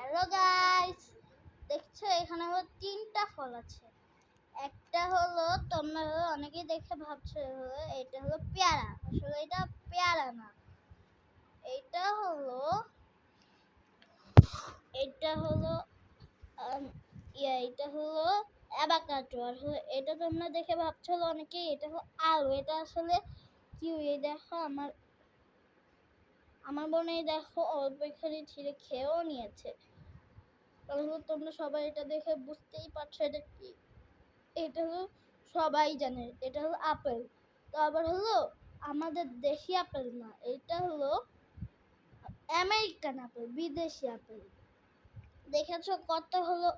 Hello guys, দেখছো এখানে হলো তিনটা ফল আছে। একটা হলো তোমরা অনেকেই দেখে ভাবছো এটা হলো পেয়ারা, আসলে এটা পেয়ারা না। এটা হলো এটা হলো এটা হলো অ্যাভোকাডো। আর এটা তোমরা দেখে ভাবছো অনেকেই এটা হলো আলু। এটা আসলে কি, দেখো আমার বোন দেখো অল্প এখানে ছিঁড়ে খেয়েও নিয়েছে। তাহলে তোমরা সবাই এটা দেখে বুঝতেই পারছো এটা কি। এটা হলো সবাই জানে এটা হলো আপেল। তো আবার হলো আমাদের দেশি আপেল না, এটা হলো আমেরিকান আপেল, বিদেশি আপেল। দেখেছো কত হলো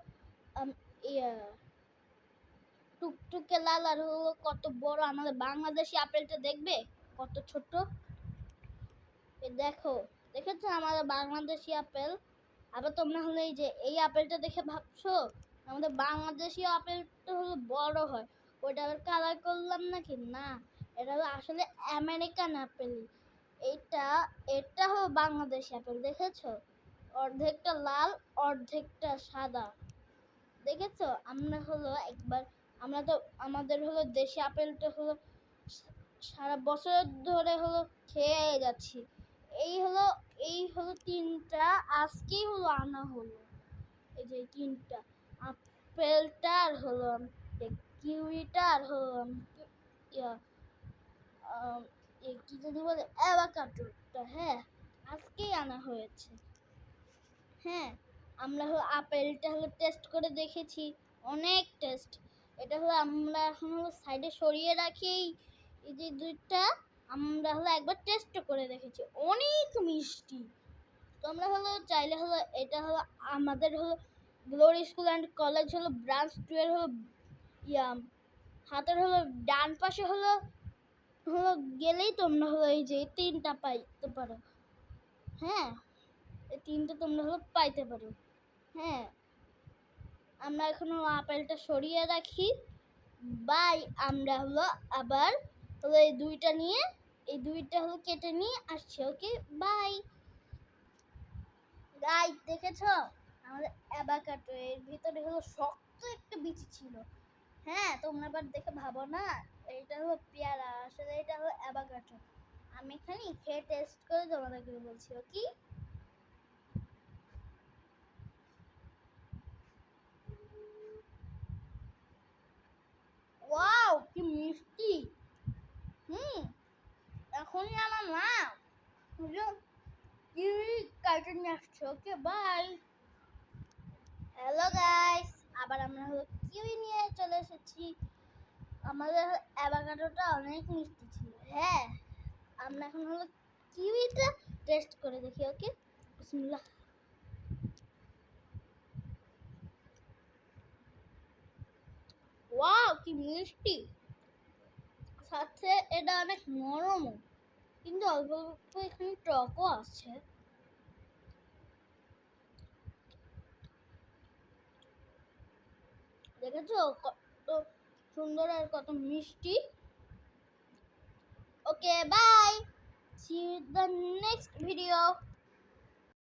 টুকটুকে লাল, আর হলো কত বড়। আমাদের বাংলাদেশি আপেলটা দেখবে কত ছোট। দেখেছো আমাদের বাংলাদেশি আপেল। আবার তোমরা হলো এই আপেলটা দেখে ভাবছো আমাদের বাংলাদেশি আপেলটা হলো বড় হয়, ওইটা আবার কালার করলাম নাকি না, এটা হলো আসলে আমেরিকান আপেল। এটা হলো বাংলাদেশি আপেল। দেখেছো অর্ধেকটা লাল অর্ধেকটা সাদা। দেখেছো আমরা তো আমাদের হলো দেশি আপেলটা হলো সারা বছর ধরে হলো খেয়ে যাচ্ছি। এই হলো তিনটা আজকেই হলো আনা হলো। এই যে তিনটা আপেলটা, আর হলো কিউইটা, আর হলো কি জানি বলে অ্যাভোকাডোটা। হ্যাঁ, আজকেই আনা হয়েছে। হ্যাঁ, আমরা হলো আপেলটা হলো টেস্ট করে দেখেছি, অনেক টেস্ট। এটা হলো আমরা এখন হলো সাইডে সরিয়ে রাখি। এই যে দুইটা আমরা হলো একবার টেস্ট করে দেখেছি, অনেক মিষ্টি। তোমরা হলো চাইলে হলো এটা হলো আমাদের হলো গ্লোরি স্কুল অ্যান্ড কলেজ হলো ব্রাঞ্চ 12 হলো হাতের হলো ডান পাশে হলো হলো গেলেই তোমরা হলো এই যে তিনটা পাইতে পারো। হ্যাঁ, এই তিনটা তোমরা হলো পাইতে পারো। হ্যাঁ, আমরা এখনো আপেলটা সরিয়ে রাখি। বাই, আমরা হলো আবার হলো এই দুইটা হলো কেটে নিয়ে আসছি। ওকে, বাই। গাইস, দেখেছো আমাদের অ্যাভোকাডো এর ভিতরে হলো শক্ত একটা বিচি ছিল। হ্যাঁ, তোমরা আবার দেখে ভাবো না এটা হলো পেয়ারা, আসলে এটা হলো অ্যাভোকাডো। আমি এখানে খেয়ে টেস্ট করে তোমাদেরকে বলছি। ওকে, ওয়াও কি মিষ্টি। এখনই আমার মা কিউই কার্টুন নিয়ে আসছে। ওকে, বাই। হ্যালো গাইস, আবার আমরা হলো কিউই নিয়ে চলে এসেছি। আমাদের অ্যাভোকাডোটা অনেক মিষ্টি ছিল। হ্যাঁ, আমরা এখন হলো কিউইটা টেস্ট করে দেখি। ওকে, বিসমিল্লাহ। ওয়াও কি মিষ্টি, সাথে এটা অনেক নরমও, কিন্তু অল্প অল্প এখানে টকও আছে। দেখেছো কত সুন্দর আর কত মিষ্টি। Okay, bye, see you in the next video.